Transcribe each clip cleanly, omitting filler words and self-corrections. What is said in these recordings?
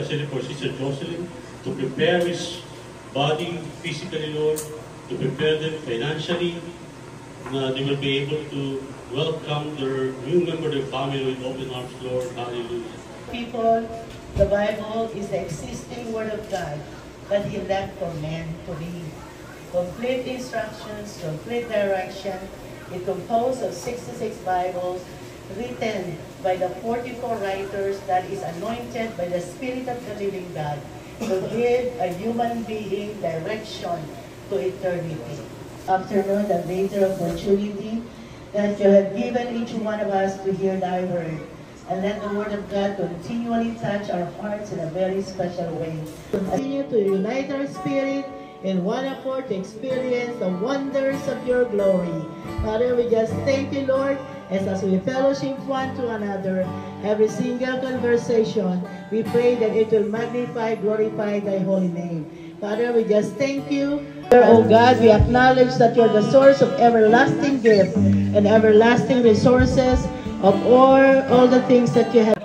especially for Sister Jocelyn, to prepare his body physically, Lord, to prepare them financially, they will be able to welcome their new member of their family with open arms, Lord. Hallelujah. People, the Bible is the existing Word of God that He left for men to read. Complete instructions, complete direction. It composed of 66 Bibles written by the 44 writers that is anointed by the Spirit of the living God to give a human being direction to eternity. Afternoon, a greater opportunity that you have given each one of us to hear thy word. And let the word of God continually touch our hearts in a very special way. Continue to unite our spirit in one accord to experience the wonders of your glory. Father, we just thank you, Lord, as we fellowship one to another, every single conversation, we pray that it will magnify, glorify thy holy name. Father, we just thank you. Oh God, we acknowledge that you're the source of everlasting gift and everlasting resources of all the things that you have.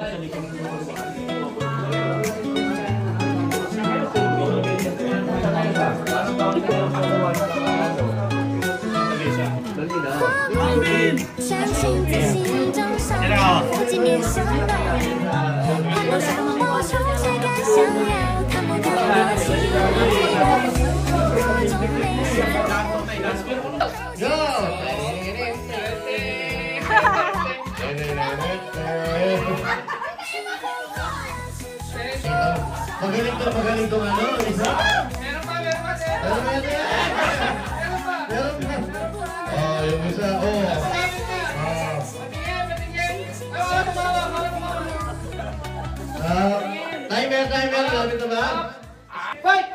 Magaling to ano, isa? Meron pa. Oh, yung isa, oh. Timer, gamit na ba? Fight!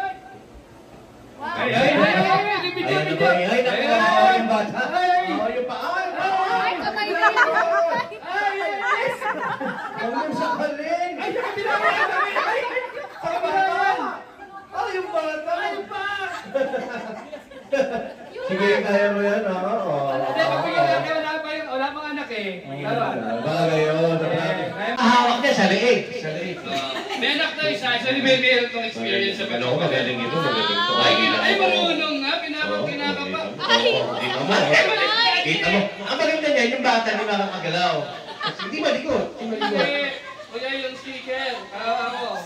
Ay, nakuha yung bata. Oh, yung paa. Ay, kamay na. Ay, sa kaling. Ay, yung bata! Ay, pa! Sige, kaya mo yan, ha? Hindi, wala pang anak eh. Bagay yun. Hawak niya sa liig. May anak na isa ni Baby itong experience sa Ano ko, magaling ito, magaling ito. Ay, marunong nga, pinakapa. Kita mo. Ang maganda niya, yung bata ni makakagalaw. Hindi malikot. Kuya, yung sticker, kawawa ko.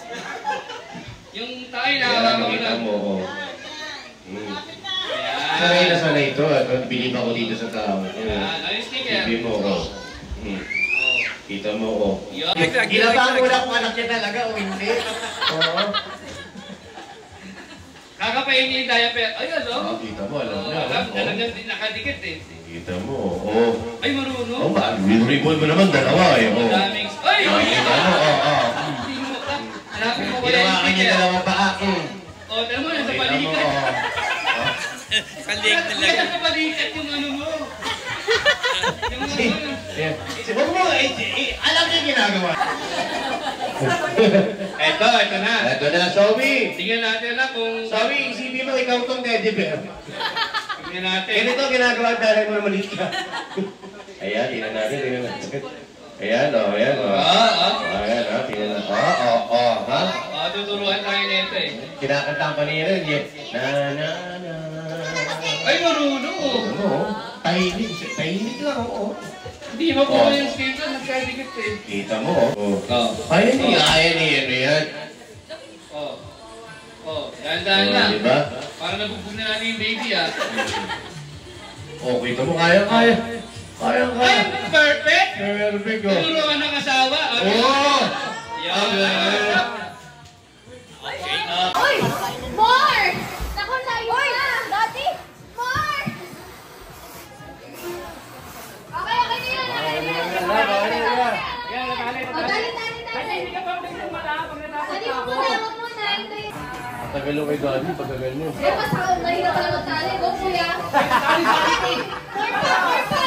Yung tayo na Kita mo. Sanay na sanay ito. Bilib ako dito sa tao. Ano yung sticker? Bilib mo ko. Kita mo ko. Ginabang mo na kung anak niya talaga o hindi. Oo. Kakapain niya yung diaper. Ayun, no? Kita mo, alam niya. Talagang nakadikit eh. Kita mo, oo. Ay, marunong. Oo ba? Ribbon mo naman, dalawa eh. Madaming... Ay! Kita mo, oo. Hanapin mo ko lang yung Ginawa ka niya sticker. dalawang paa. O, tala mo, nasa balikat. Kaliig talaga. Nasa balikat yung ano mo. Huwag mo, alam niya ginagawa. Ito na. Ito na, Sobi. Tingnan natin na kung... Sobi, isipin mo, ikaw itong teddy bear. Tingnan natin. Ganito ginagawa dahil mo naman ka. Ayan, tingnan natin. Ayan, o. Ayan, tingnan natin. Ha? Tuturuan tayo nito eh. Kinakantang pa niya rin, na. Ay, marunong. Ano? Tahimik lang, oo. Hindi mo po yung sticker, nagkadikit eh. Kita mo, Kaya niya, ano yan? Dahan-dahan lang. Diba? Para nabugbog na natin yung baby ah. Kita mo, kaya. Ay, perfect! Perfect, Turo ka ng asawa. Oy! More! Naku, layo na! Dati! More! Okay na yan! Dali! Dali mo muna! Tagalo kay Daddy, pagkagal niyo. Mahirap pala magtali. Go, kuya! More pa!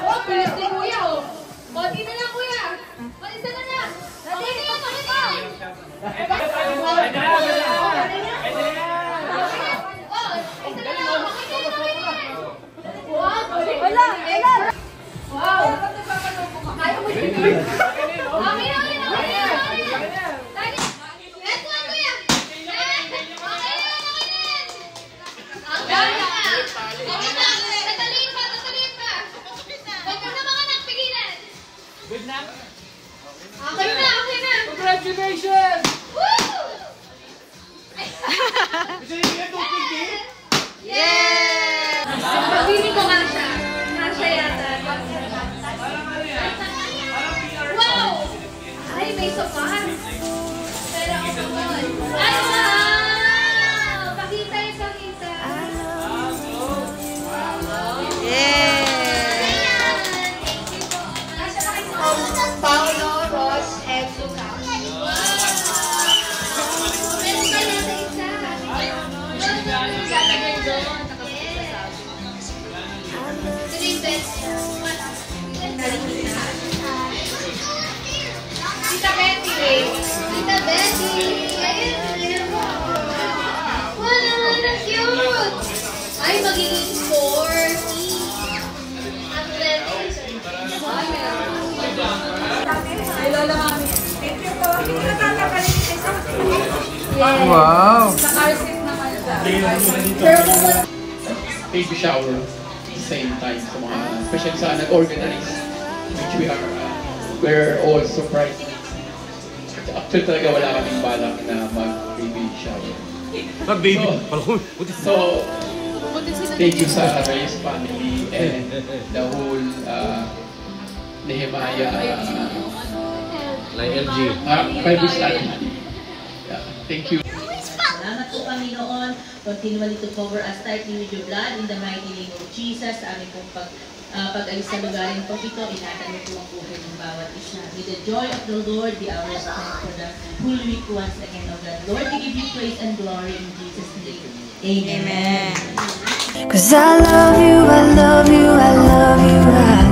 Oh, bilis ni kuya, oh! Konti na lang, kuya! Isa na lang! Dali na yan! Okay na, okay na. Congratulations! Woo! Yeah! Pag-ibig ko nga siya. Kasha yata. Wow! Ay, may sopan. Pero ako doon. Ay, wow! Pakita yung pakita. Yeah! Paolo, Ross, and Lucas. Wow! Meron ka na isa. Lalagay doon. Ito yung best. Tita Betty. Tita Betty. Ayun. Wow, that's cute. Ay, magiging 4. Ang left. Ay, Lola Mami. Thank you po. Hindi na tatanggalin yung isa. Wow! Sa car seat naman siya. Pero kung Baby shower same time sa mga especially sa nag-organize which we're all surprised. Actually talaga wala kaming balak na mag-baby shower. Mag-baby. So, thank you sa Reyes family and the whole Nehemiah LG. Bible study. Yeah, thank you. Salamat po Panginoon, continually to cover us tightly with your blood in the mighty name of Jesus. Sa aming pong pag-alis sa lugarin po ito, inatanong po ang buhay ng bawat isa. May the joy of the Lord be our strength for the whole week once again, O God. Lord, we give you praise and glory in Jesus' name. Amen. Cause I love you, I love you, I love you, I